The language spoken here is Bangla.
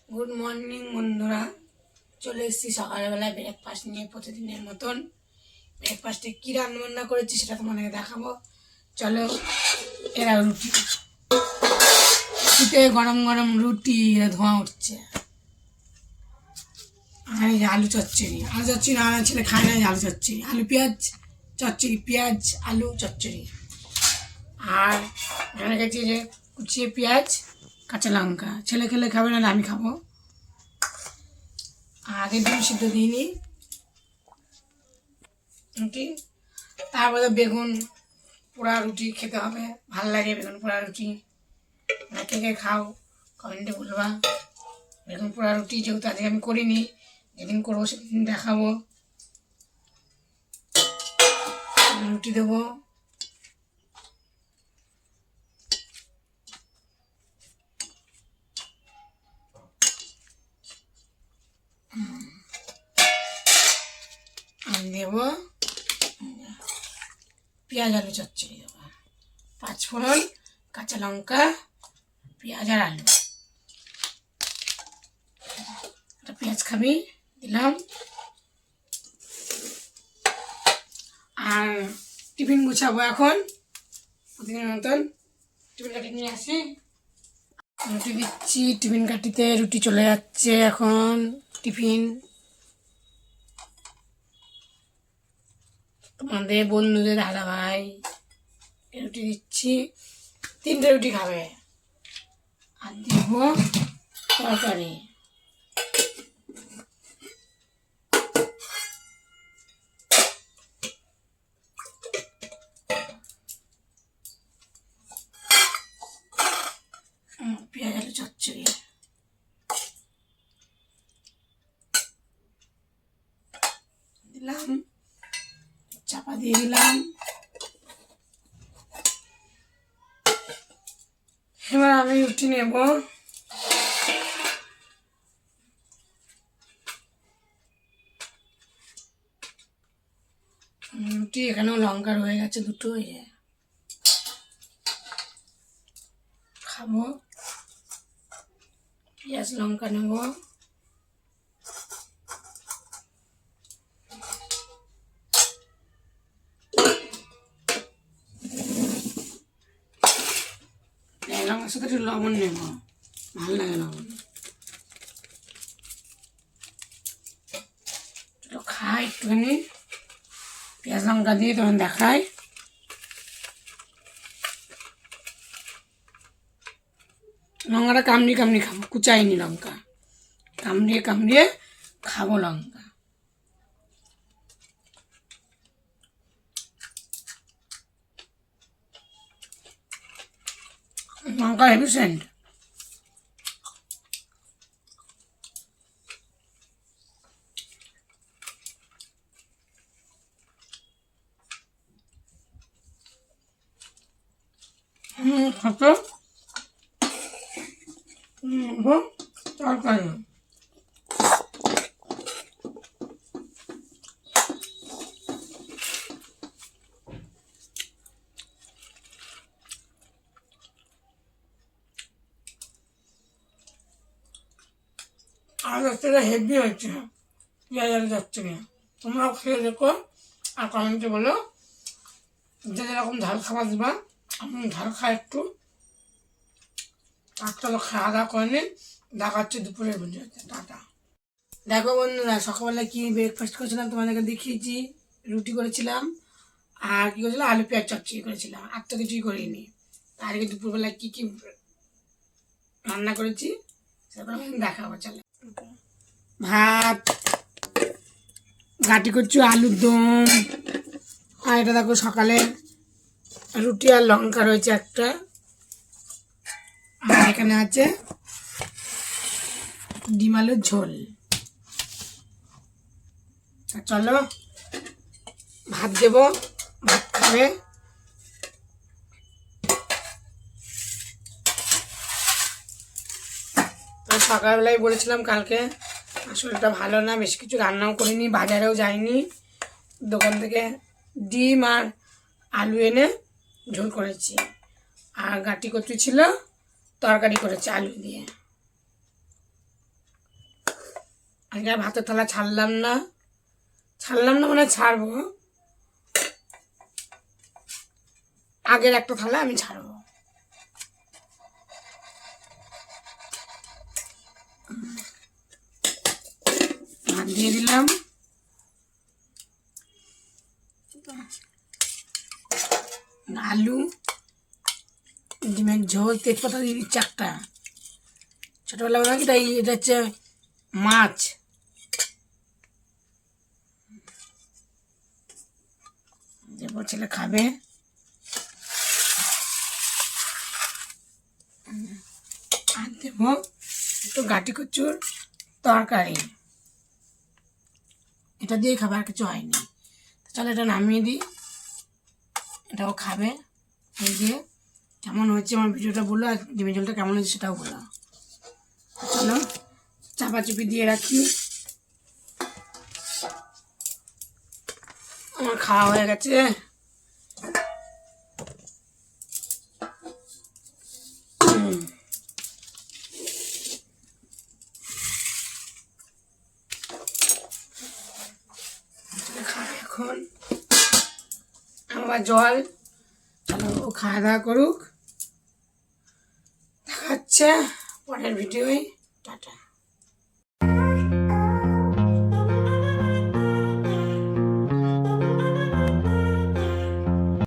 গুড মর্নিং বন্ধুরা, চলে এসেছি সকালবেলায় ব্রেকফাস্ট নিয়ে। প্রতিদিনের মতন ব্রেকফাস্টে কী রান্নাবান্না করেছি সেটা তোমাদেরকে দেখাবো। চলো। এরা রুটিতে গরম গরম রুটি, ধোঁয়া উঠছে। আর এই আলু চচ্চড়ি, আমার ছেলে খায় না। আলু চচ্চড়ি, আলু পেঁয়াজ চচ্চড়ি, পেঁয়াজ আলু চচ্চড়ি। আর এখানে গেছি যে কুচিয়ে পেঁয়াজ, কাঁচা লঙ্কা। ছেলে খেলে খাবে না, আমি খাবো। আগে ডিম সিদ্ধ দিইনি রুটি, তারপরে বেগুন পোড়া রুটি খেতে হবে। ভাল লাগে বেগুন পোড়া রুটি। কে কে খাও কমেন্টে বলবা। বেগুন পোড়া রুটি যেহেতু আজকে আমি করিনি, যেদিন করবো সেদিন দেখাবো। রুটি দেবো। আমি দেবো পেঁয়াজ আলু চচ্চড়ি দেবো। 5 ফোড়ন, কাঁচা লঙ্কা, পেঁয়াজ আর আলু। একটা পেঁয়াজ খাবি দিলাম। আর টিফিন গুছাবো এখন প্রতিদিনের মতন। টিফিন কাটি নিয়ে আসি, রুটি দিচ্ছি টিফিন কাটিতে। রুটি চলে যাচ্ছে এখন টিফিন। তোমাদের বন্ধুদের দাদা ভাই রুটি দিচ্ছি, 3টে রুটি খাবে। আর দেব তরকারি। পেঁয়াজ আলু চচ্চড়ি দিলাম, চাপা দিয়ে দিলাম। এবার আমি রুটি নেব। রুটি এখানেও লঙ্কা রয়ে গেছে, দুটো খাবো। পেঁয়াজ লঙ্কা নেব। লঙ্কার সাথে একটু লবণ নেব, ভালো লাগে লবণ। একটু খাই একটুখানি পেঁয়াজ লঙ্কা দিয়ে, তখন দেখাই। লঙ্কাটা কামড়িয়ে কামড়িয়ে খাবো, কুচাইনি লঙ্কা, কামড়িয়ে কামড়িয়ে খাবো লঙ্কা। লঙ্কা হেভি সেন্ট। খাতো তরকারি। আর একটা হেভি হচ্ছে পেঁয়াজ আলু চচ্চড়ি। তোমরাও খেয়ে দেখো আর কমেন্টে বলো যে যেরকম ঝাল খাবার দিবা। আমি ঝাল খাই একটু। একটা তো খাওয়া দাওয়া করে নিন, দেখাচ্ছে দুপুরের ভিডিওতে। টাটা। দেখো বন্ধুরা, সকালবেলা কি ব্রেকফাস্ট করেছিলাম তোমাদেরকে দেখিয়েছি। রুটি করেছিলাম, আর কী করেছিলাম, আলু পেঁয়াজ চচ্চড়ি করেছিলাম। আর তো কিছুই করিনি। আজকে দুপুরবেলায় কী কী রান্না করেছি সেটা দেখাবো। চলো। ভাত, ঘাটি করছি আলুর দম। আর এটা দেখো সকালে রুটি আর লঙ্কা রয়েছে একটা। আর এখানে আছে ডিম আলুর ঝোল। চলো ভাত দেবো, ভাত খাবে। সকালবেলায় বলেছিলাম কালকে শরীরটা ভালো না, বেশ কিছু রান্নাও করিনি, বাজারেও যাইনি। দোকান থেকে ডিম আর আলু এনে ঝোল করেছি। আর গাঁটি কচু ছিল, তরকারি করেছি আলু দিয়ে। আজকে আর ভাতের থালা ছাড়লাম না মানে ছাড়বো, আগের একটা থালা আমি ছাড়বো। ভাত দিয়ে দিলাম, আলু, ডিমের ঝোল, তেজপাতা দিয়ে দিচ্ছি একটা, ছোটবেলা বলা কি তাই, এটা হচ্ছে মাছ। এরপর ছেলে খাবে। আর দেবো একটু গাটি কচুর তরকারি, এটা দিয়ে খাবার কিছু হয়নি। চলো এটা নামিয়ে দিই, এটাও খাবে। এই দিয়ে কেমন হচ্ছে আমার ভিডিওটা বলো, আর ডিমের ঝোলটা কেমন হচ্ছে সেটাও বলো। চলো চাপাচুপি দিয়ে রাখি। আমার খাওয়া হয়ে গেছে। খাবে এখন আবার জল। চলো ও খাওয়া দাওয়া করুক, দেখাচ্ছে পরের ভিডিওয়। টাটা।